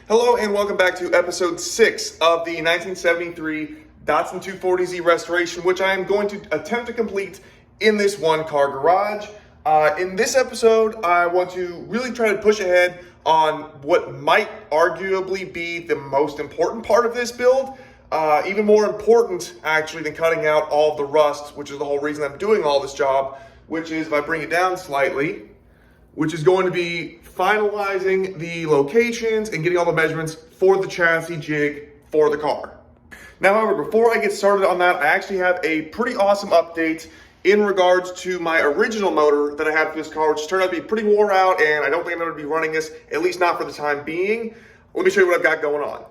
Hello and welcome back to episode 6 of the 1973 Datsun 240Z restoration, which I am going to attempt to complete in this one-car garage. In this episode, I want to really try to push ahead on what might arguably be the most important part of this build. Even more important, actually, than cutting out all of the rust, which is the whole reason I'm doing all this job, which is, if I bring it down slightly, which is going to be finalizing the locations and getting all the measurements for the chassis jig for the car. Now, however, before I get started on that, I actually have a pretty awesome update in regards to my original motor that I had for this car, which turned out to be pretty wore out, and I don't think I'm going to be running this, at least not for the time being. Let me show you what I've got going on.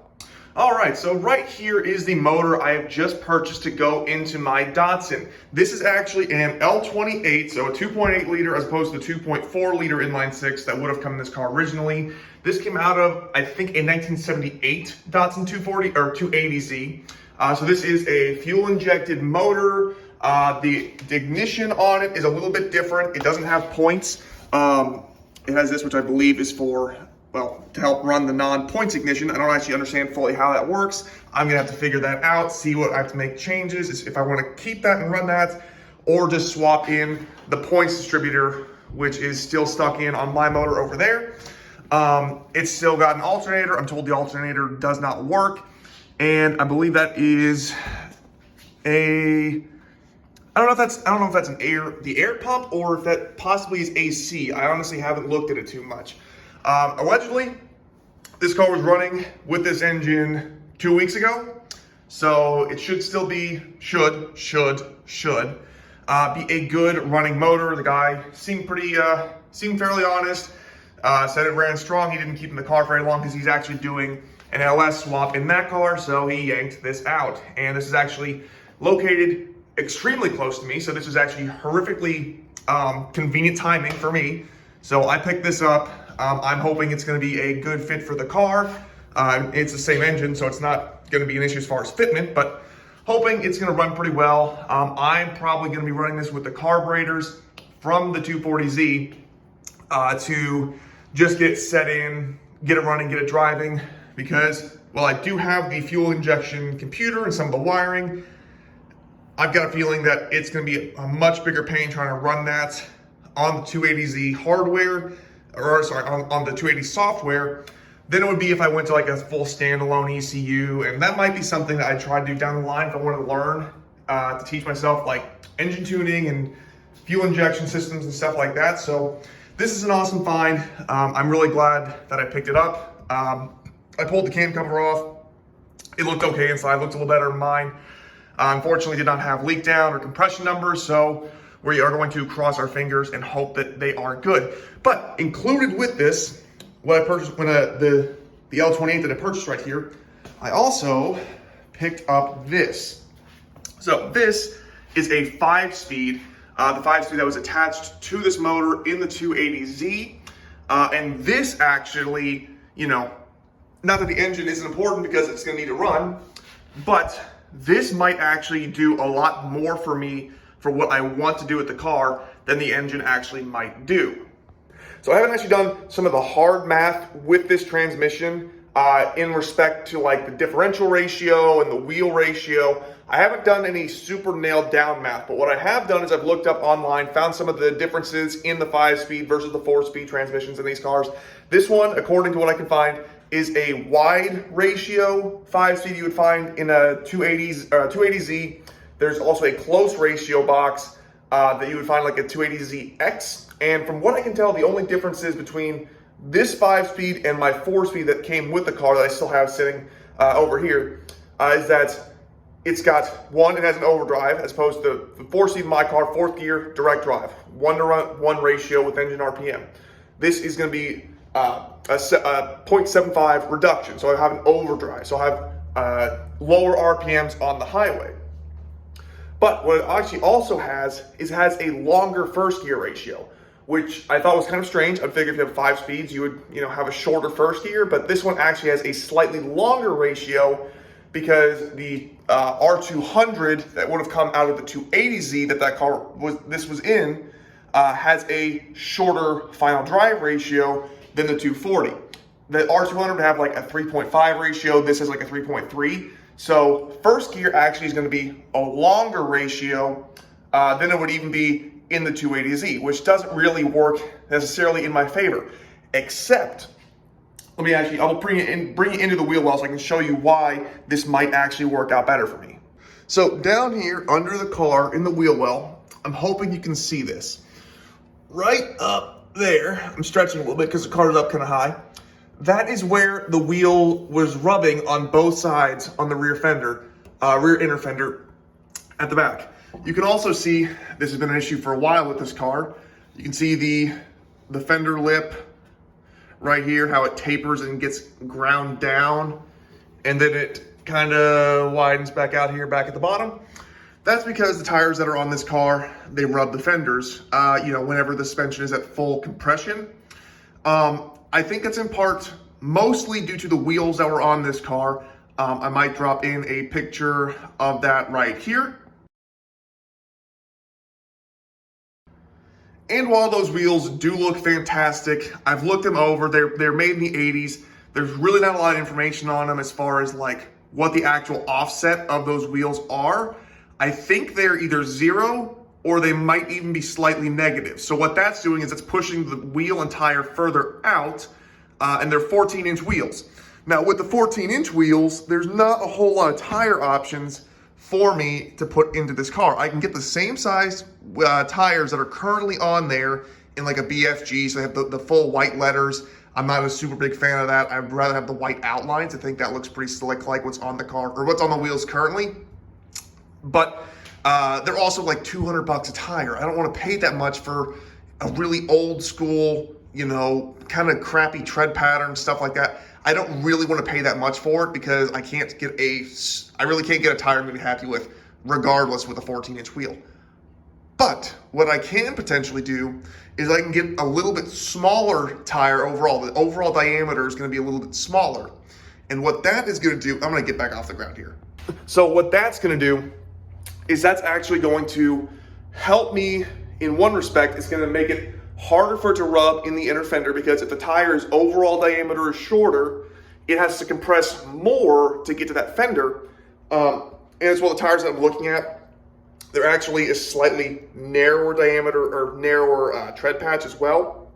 All right, so right here is the motor I have just purchased to go into my Datsun. This is actually an L28, so a 2.8 liter as opposed to the 2.4 liter inline six that would have come in this car originally. This came out of, I think, a 1978 Datsun 240 or 280Z. So this is a fuel-injected motor. The ignition on it is a little bit different. It doesn't have points. It has this, which I believe is for, well, to help run the non-points ignition. I don't actually understand fully how that works. I'm gonna have to figure that out, see what I have to make changes, if I wanna keep that and run that, or just swap in the points distributor, which is still stuck in on my motor over there. It's still got an alternator. I'm told the alternator does not work. And I believe that is I don't know if that's the air pump, or if that possibly is AC. I honestly haven't looked at it too much. Allegedly, this car was running with this engine 2 weeks ago, so it should still be, should be a good running motor. The guy seemed fairly honest, said it ran strong. He didn't keep in the car very long because he's actually doing an LS swap in that car, so he yanked this out. And this is actually located extremely close to me, so this is actually horrifically convenient timing for me. So I picked this up. I'm hoping it's going to be a good fit for the car. It's the same engine, so it's not going to be an issue as far as fitment, but hoping it's going to run pretty well. I'm probably going to be running this with the carburetors from the 240Z to just get set in, get it running, get it driving, because, well, I do have the fuel injection computer and some of the wiring. I've got a feeling that it's going to be a much bigger pain trying to run that on the 280Z hardware, or sorry, on the 280 software, than it would be if I went to like a full standalone ECU. And that might be something that I try to do down the line if I want to learn to teach myself like engine tuning and fuel injection systems and stuff like that. So this is an awesome find. I'm really glad that I picked it up. I pulled the cam cover off. It looked okay inside, looked a little better than mine. Unfortunately, did not have leak down or compression numbers, so we are going to cross our fingers and hope that they are good. But included with this, what I purchased when the L28 that I purchased right here, I also picked up this. So this is a 5-speed, the 5-speed that was attached to this motor in the 280Z. And this actually, you know, not that the engine isn't important because it's gonna need to run, but this might actually do a lot more for me for what I want to do with the car than the engine actually might do. So I haven't actually done some of the hard math with this transmission in respect to like the differential ratio and the wheel ratio. I haven't done any super nailed down math, but what I have done is I've looked up online, found some of the differences in the 5-speed versus the 4-speed transmissions in these cars. This one, according to what I can find, is a wide ratio 5-speed you would find in a 280Z. There's also a close ratio box that you would find like a 280ZX. And from what I can tell, the only differences between this 5-speed and my 4-speed that came with the car that I still have sitting over here is that it's got it has an overdrive as opposed to the 4-speed in my car, 4th gear, direct drive, 1-to-1 ratio with engine RPM. This is going to be a 0.75 reduction, so I have an overdrive, so I have lower RPMs on the highway. But what it actually also has a longer 1st gear ratio, which I thought was kind of strange. I figured if you have 5 speeds, you would have a shorter 1st gear, but this one actually has a slightly longer ratio because the R200 that would have come out of the 280Z this was in has a shorter final drive ratio than the 240. the R200 would have like a 3.5 ratio. This is like a 3.3. So first gear actually is going to be a longer ratio than it would even be in the 280Z, which doesn't really work necessarily in my favor. Except, I'll bring it into the wheel well so I can show you why this might actually work out better for me. So down here under the car in the wheel well, I'm hoping you can see this. Right up there, I'm stretching a little bit because the car is up kind of high. That is where the wheel was rubbing on both sides on the rear fender, rear inner fender at the back. You can also see, this has been an issue for a while with this car. You can see the fender lip right here, how it tapers and gets ground down, and then it kind of widens back out here, back at the bottom. That's because the tires that are on this car, they rub the fenders, whenever the suspension is at full compression. I think it's in part mostly due to the wheels that were on this car. I might drop in a picture of that right here. And while those wheels do look fantastic, I've looked them over, they're made in the 80s. There's really not a lot of information on them as far as like what the actual offset of those wheels are. I think they're either 0 or they might even be slightly negative. So what that's doing is it's pushing the wheel and tire further out, and they're 14-inch wheels. Now with the 14-inch wheels, there's not a whole lot of tire options for me to put into this car. I can get the same size tires that are currently on there in like a BFG, so they have the full white letters. I'm not a super big fan of that. I'd rather have the white outlines. I think that looks pretty slick, like what's on the car, or what's on the wheels currently. But they're also like $200 a tire. I don't want to pay that much for a really old school, kind of crappy tread pattern, stuff like that. I don't really want to pay that much for it because I really can't get a tire I'm going to be happy with, regardless with a 14-inch wheel. But what I can potentially do is I can get a little bit smaller tire overall. The overall diameter is going to be a little bit smaller. And what that is going to do, I'm going to get back off the ground here. So what that's going to do is that's actually going to help me in one respect. It's going to make it harder for it to rub in the inner fender, because if the tire's overall diameter is shorter, it has to compress more to get to that fender. And as well, the tires that I'm looking at, they're actually a slightly narrower diameter or narrower tread patch as well.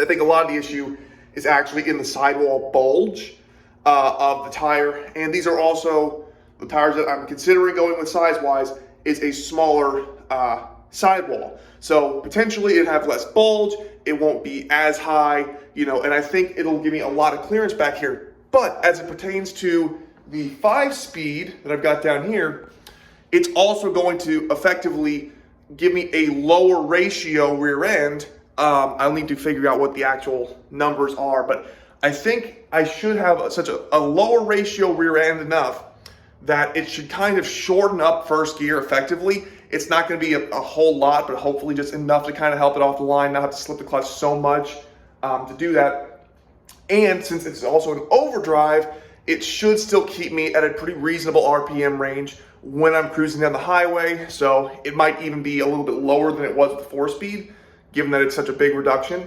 I think a lot of the issue is actually in the sidewall bulge of the tire. And these are also the tires that I'm considering going with size-wise is a smaller sidewall. So potentially it'd have less bulge, it won't be as high, and I think it'll give me a lot of clearance back here. But as it pertains to the 5-speed that I've got down here, it's also going to effectively give me a lower ratio rear end. I'll need to figure out what the actual numbers are, but I think I should have such a lower ratio rear end enough that it should kind of shorten up first gear effectively. It's not going to be a whole lot, but hopefully just enough to kind of help it off the line, not have to slip the clutch so much to do that. And since it's also an overdrive, it should still keep me at a pretty reasonable RPM range when I'm cruising down the highway. So it might even be a little bit lower than it was with the 4-speed, given that it's such a big reduction,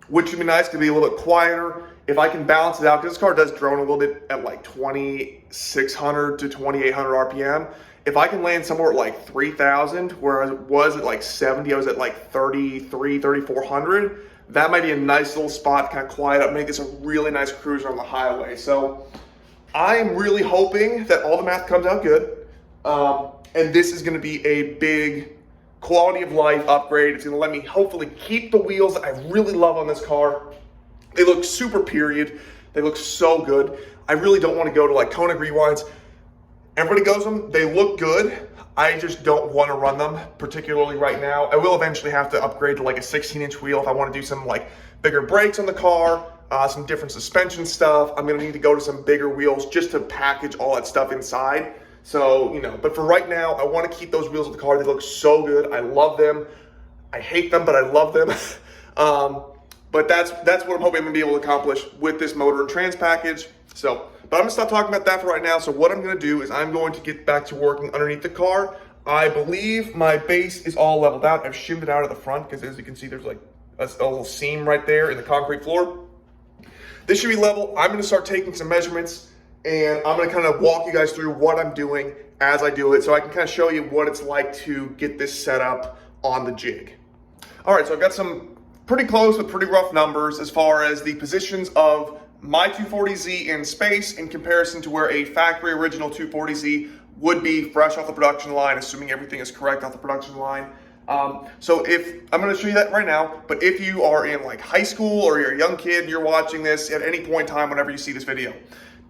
which would be nice to be a little bit quieter. If I can balance it out, because this car does drone a little bit at like 2,600 to 2,800 RPM. If I can land somewhere at like 3,000, where I was at like 70, I was at like 33, 3,400, that might be a nice little spot to kind of quiet up, make this a really nice cruiser on the highway. So I'm really hoping that all the math comes out good. And this is going to be a big quality of life upgrade. It's going to let me hopefully keep the wheels that I really love on this car. They look super period. They look so good. I really don't want to go to like Koenig rewinds. Everybody goes them. They look good. I just don't want to run them, particularly right now. I will eventually have to upgrade to like a 16-inch wheel if I want to do some like bigger brakes on the car, some different suspension stuff. I'm going to need to go to some bigger wheels just to package all that stuff inside. So, but for right now, I want to keep those wheels of the car. They look so good. I love them. I hate them, but I love them. But that's what I'm hoping I'm going to be able to accomplish with this motor and trans package. So, but I'm going to stop talking about that for right now. So what I'm going to do is I'm going to get back to working underneath the car. I believe my base is all leveled out. I've shimmed it out of the front because, as you can see, there's like a little seam right there in the concrete floor. This should be level. I'm gonna start taking some measurements and I'm gonna kind of walk you guys through what I'm doing as I do it so I can kind of show you what it's like to get this set up on the jig. All right, so I've got some pretty close but pretty rough numbers as far as the positions of my 240Z in space in comparison to where a factory original 240Z would be fresh off the production line, assuming everything is correct off the production line. So if I'm going to show you that right now, but if you are in like high school or you're a young kid and you're watching this at any point in time whenever you see this video,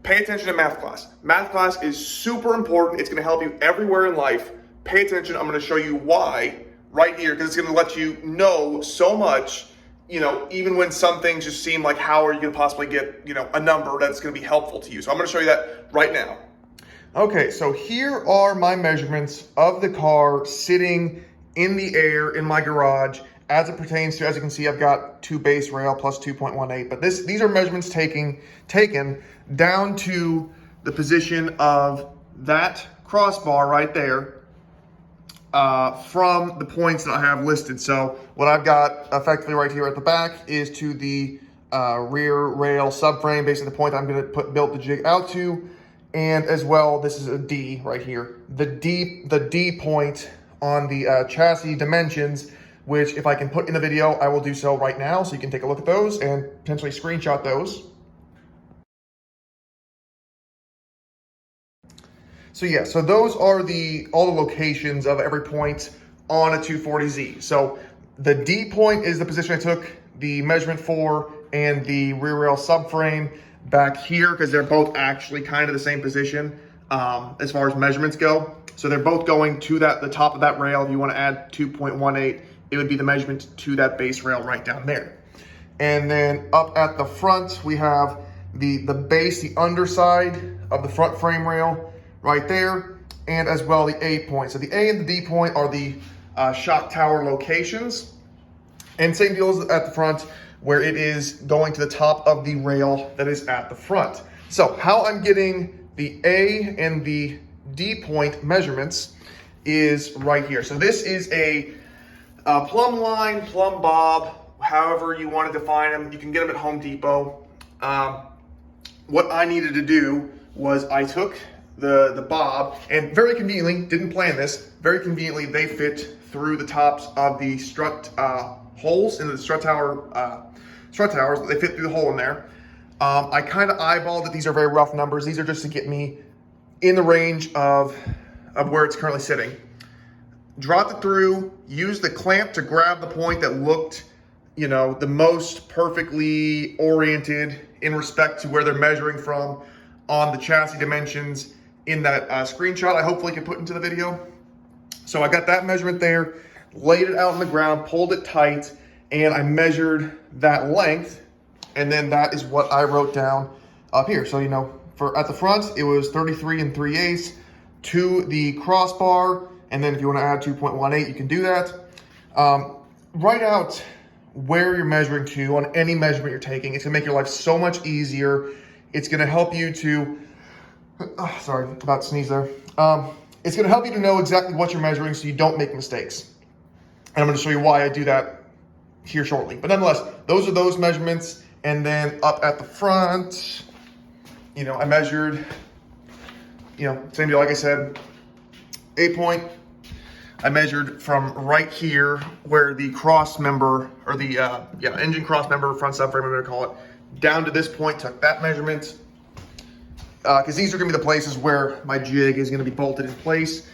pay attention to math class. Math class is super important. It's going to help you everywhere in life. Pay attention. I'm going to show you why right here because it's going to let you know so much, you know, even when some things just seem like how are you going to possibly get, you know, a number that's going to be helpful to you. So I'm going to show you that right now. Okay, so here are my measurements of the car sitting in the air in my garage as it pertains to, as you can see, I've got 2 base rail plus 2.18, but these are measurements taken down to the position of that crossbar right there from the points that I have listed. So what I've got effectively right here at the back is to the rear rail subframe, basically the point I'm going to build the jig out to, and as well, this is a D right here. The D point on the chassis dimensions, which if I can put in the video, I will do so right now. So you can take a look at those and potentially screenshot those. So yeah, so those are all the locations of every point on a 240Z. So the D point is the position I took the measurement for, and the rear rail subframe back here, because they're both actually kind of the same position as far as measurements go. So they're both going to the top of that rail. If you want to add 2.18, it would be the measurement to that base rail right down there. And then up at the front, we have the base, the underside of the front frame rail right there, and as well the A point. So the A and the D point are the shock tower locations. And same deal as at the front, where it is going to the top of the rail that is at the front. So how I'm getting the A and the D point measurements is right here. So this is a plumb line, plumb bob, however you want to define them. You can get them at Home Depot. What I needed to do was I took the bob, and very conveniently, didn't plan this, very conveniently they fit through the tops of the strut holes into the strut towers. They fit through the hole in there. I kind of eyeballed that these are very rough numbers. These are just to get me in the range of where it's currently sitting. Dropped it through, used the clamp to grab the point that looked, you know, the most perfectly oriented in respect to where they're measuring from on the chassis dimensions in that screenshot I hopefully can put into the video. So I got that measurement there, laid it out on the ground, pulled it tight, and I measured that length, and then that is what I wrote down up here. So, you know, at the front, it was 33 3/8 to the crossbar, and then if you want to add 2.18, you can do that. Write out where you're measuring to on any measurement you're taking. It's gonna make your life so much easier. It's gonna help you to, sorry, about to sneeze there. It's gonna help you to know exactly what you're measuring so you don't make mistakes. And I'm gonna show you why I do that here shortly. But nonetheless, those are those measurements. And then up at the front, you know, I measured, you know, same deal, like I said, A point. I measured from right here where the cross member, or the engine cross member, front subframe, I'm gonna call it, down to this point, took that measurement. Because these are gonna be the places where my jig is gonna be bolted in place.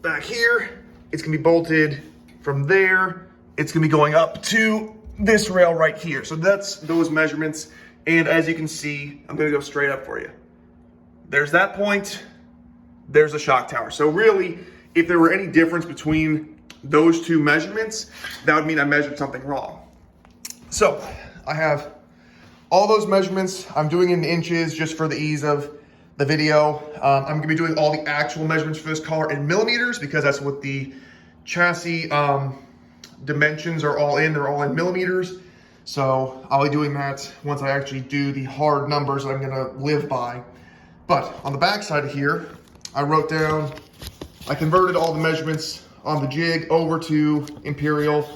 Back here, it's gonna be bolted from there. It's gonna be going up to this rail right here. So that's those measurements. And as you can see, I'm gonna go straight up for you. There's that point, there's a shock tower. So really, if there were any difference between those two measurements, that would mean I measured something wrong. So I have all those measurements. I'm doing in inches just for the ease of the video. I'm gonna be doing all the actual measurements for this car in millimeters because that's what the chassis dimensions are all in. They're all in millimeters. So I'll be doing that once I actually do the hard numbers that I'm gonna live by. But on the back side of here, I wrote down, I converted all the measurements on the jig over to imperial,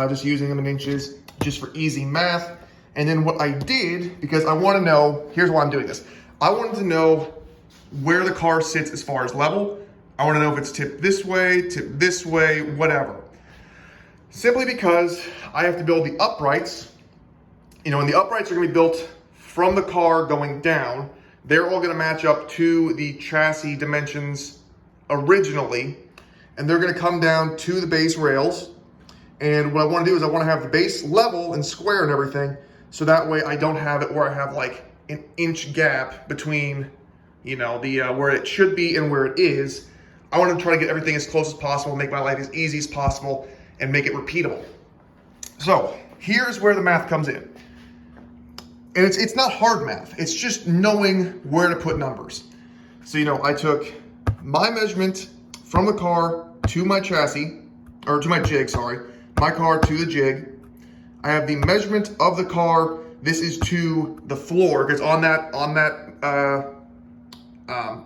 just using them in inches, just for easy math. And then what I did, because I want to know, here's why I'm doing this. I wanted to know where the car sits as far as level. I want to know if it's tipped this way, whatever. Simply because I have to build the uprights, and the uprights are going to be built from the car going down. They're all going to match up to the chassis dimensions originally, and they're going to come down to the base rails. And what I want to do is I want to have the base level and square and everything, so that way I don't have it where I have like an inch gap between, where it should be and where it is. I want to try to get everything as close as possible, make my life as easy as possible, and make it repeatable. So here's where the math comes in. And it's not hard math. It's just knowing where to put numbers. So, I took my measurement from the car to my chassis, or to my jig, sorry. My car to the jig. I have the measurement of the car. This is to the floor, because on that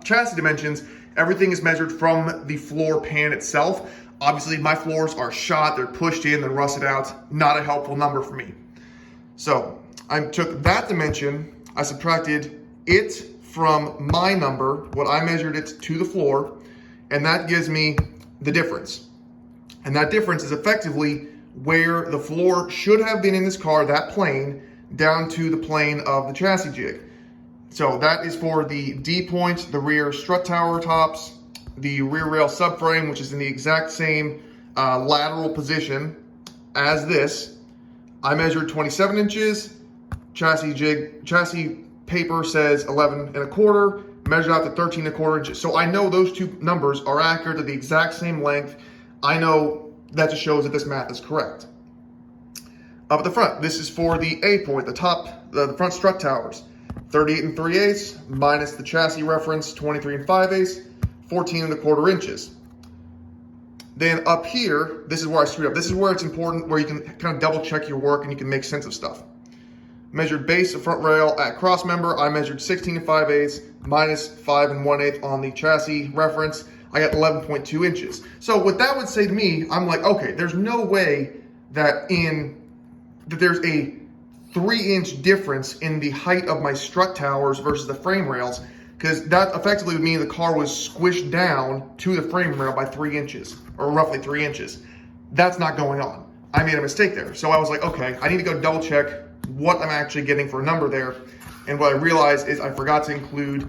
chassis dimensions, everything is measured from the floor pan itself. Obviously, my floors are shot, they're pushed in, they're rusted out. Not a helpful number for me. So I took that dimension, I subtracted it from my number, what I measured it to the floor, and that gives me the difference. And that difference is effectively where the floor should have been in this car, that plane, down to the plane of the chassis jig. So that is for the D point, the rear strut tower tops, the rear rail subframe, which is in the exact same lateral position as this. I measured 27 inches, chassis paper says 11 1/4, measured out to 13 1/4 inches. So I know those two numbers are accurate at the exact same length. I know that just shows that this math is correct. Up at the front, this is for the A point, the top, the front strut towers. 38 3/8 minus the chassis reference, 23 5/8, 14 1/4 inches. Then up here, this is where I screwed up. This is where it's important, where you can kind of double check your work and you can make sense of stuff. Measured base of front rail at cross member, I measured 16 5/8 minus 5 1/8 on the chassis reference. I got 11.2 inches. So what that would say to me, I'm like, okay, there's no way that there's a 3-inch difference in the height of my strut towers versus the frame rails, because that effectively would mean the car was squished down to the frame rail by 3 inches, or roughly 3 inches. That's not going on. I made a mistake there. So I was like, okay, I need to go double check what I'm actually getting for a number there. And what I realized is I forgot to include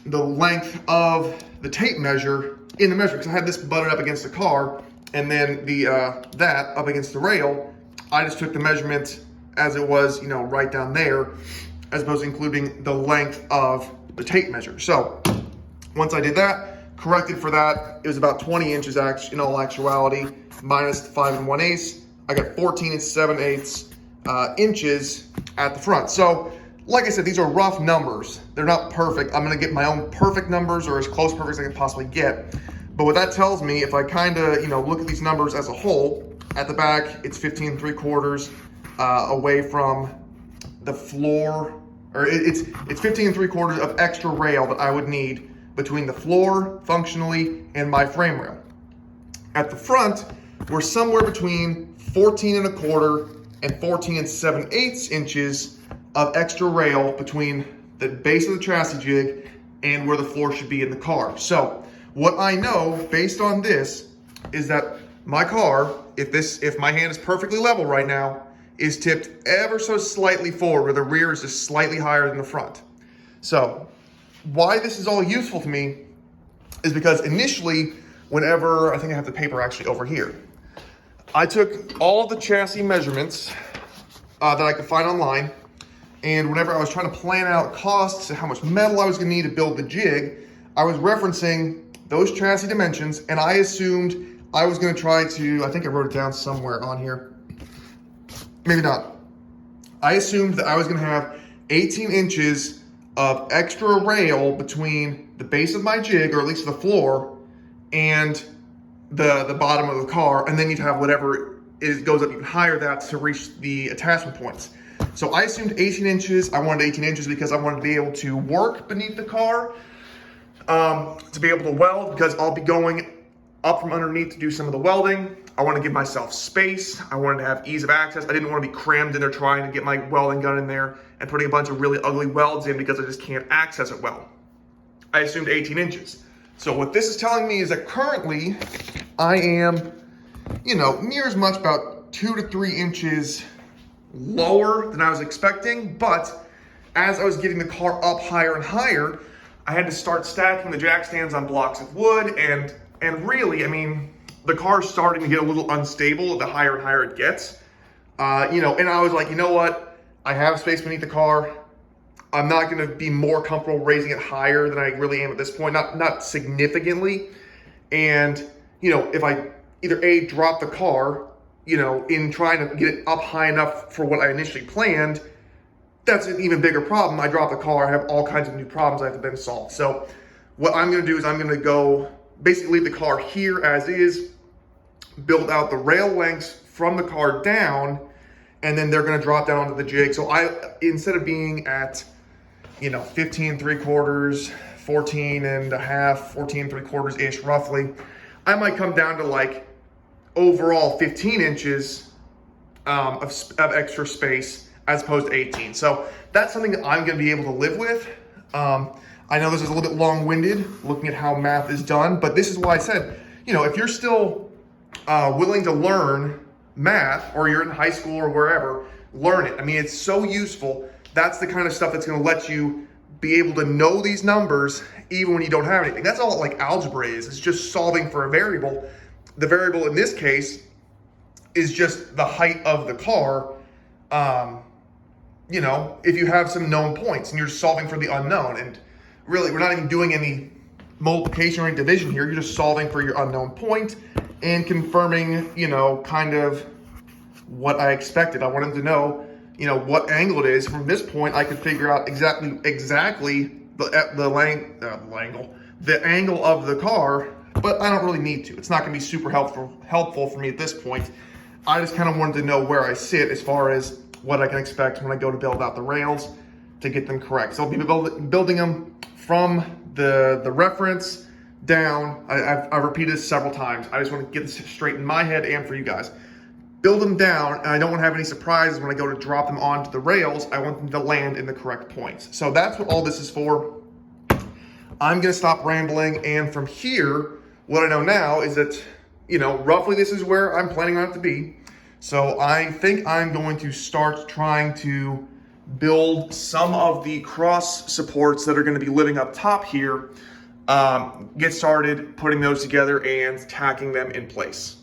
the length of the tape measure in the measure, because I had this butted up against the car, and then the that up against the rail. I just took the measurement as it was, right down there, as opposed to including the length of the tape measure. So once I did that, corrected for that, it was about 20 inches in all actuality, minus 5 1/8. I got 14 7/8 inches at the front. So like I said, these are rough numbers. They're not perfect. I'm gonna get my own perfect numbers, or as close perfect as I can possibly get. But what that tells me, if I kind of, look at these numbers as a whole, at the back, it's 15 3/4 away from the floor, or it's 15 3/4 of extra rail that I would need between the floor, functionally, and my frame rail. At the front, we're somewhere between 14 1/4 and 14 7/8 inches of extra rail between the base of the chassis jig and where the floor should be in the car. So what I know based on this is that my car, if my hand is perfectly level right now, is tipped ever so slightly forward, where the rear is just slightly higher than the front. So why this is all useful to me is because initially, whenever, I think I have the paper actually over here, I took all the chassis measurements that I could find online, and whenever I was trying to plan out costs and how much metal I was gonna need to build the jig, I was referencing those chassis dimensions, and I assumed I was gonna try to, I think I wrote it down somewhere on here, maybe not. I assumed that I was gonna have 18 inches of extra rail between the base of my jig, or at least the floor, and the bottom of the car, and then you'd have whatever goes up even higher that to reach the attachment points. So I assumed 18 inches. I wanted 18 inches because I wanted to be able to work beneath the car, to be able to weld, because I'll be going up from underneath to do some of the welding. I want to give myself space. I wanted to have ease of access. I didn't want to be crammed in there trying to get my welding gun in there and putting a bunch of really ugly welds in because I just can't access it well. I assumed 18 inches. So what this is telling me is that currently I am, near as much, about 2 to 3 inches lower than I was expecting. But as I was getting the car up higher and higher, I had to start stacking the jack stands on blocks of wood, and really, I mean, the car's starting to get a little unstable the higher and higher it gets. And I was like, you know what? I have space beneath the car. I'm not going to be more comfortable raising it higher than I really am at this point, not significantly. And, if I either A, drop the car, in trying to get it up high enough for what I initially planned, that's an even bigger problem. I drop the car, I have all kinds of new problems I have to then solve. So what I'm going to do is I'm going to go basically leave the car here as is, build out the rail lengths from the car down, and then they're going to drop down onto the jig. So instead of being at, 15 3/4, 14 and a half, 14 3/4 ish roughly, I might come down to like overall 15 inches of extra space as opposed to 18. So that's something that I'm going to be able to live with. I know this is a little bit long-winded looking at how math is done, but this is why I said, if you're still willing to learn math, or you're in high school or wherever, learn it. I mean, it's so useful. That's the kind of stuff that's going to let you be able to know these numbers even when you don't have anything. That's all like algebra is. It's just solving for a variable. The variable in this case is just the height of the car. If you have some known points and you're solving for the unknown, and really we're not even doing any multiplication or any division here. You're just solving for your unknown point and confirming, kind of what I expected. I wanted to know, what angle it is. From this point, I could figure out exactly the angle of the car, but I don't really need to. It's not going to be super helpful for me at this point. I just kind of wanted to know where I sit as far as what I can expect when I go to build out the rails to get them correct. So I'll be building them from the reference down. I've repeated this several times. I just want to get this straight in my head and for you guys. Build them down, and I don't want to have any surprises when I go to drop them onto the rails. I want them to land in the correct points. So that's what all this is for. I'm going to stop rambling, and from here, what I know now is that, roughly this is where I'm planning on it to be. So I think I'm going to start trying to build some of the cross supports that are going to be living up top here. Get started putting those together and tacking them in place.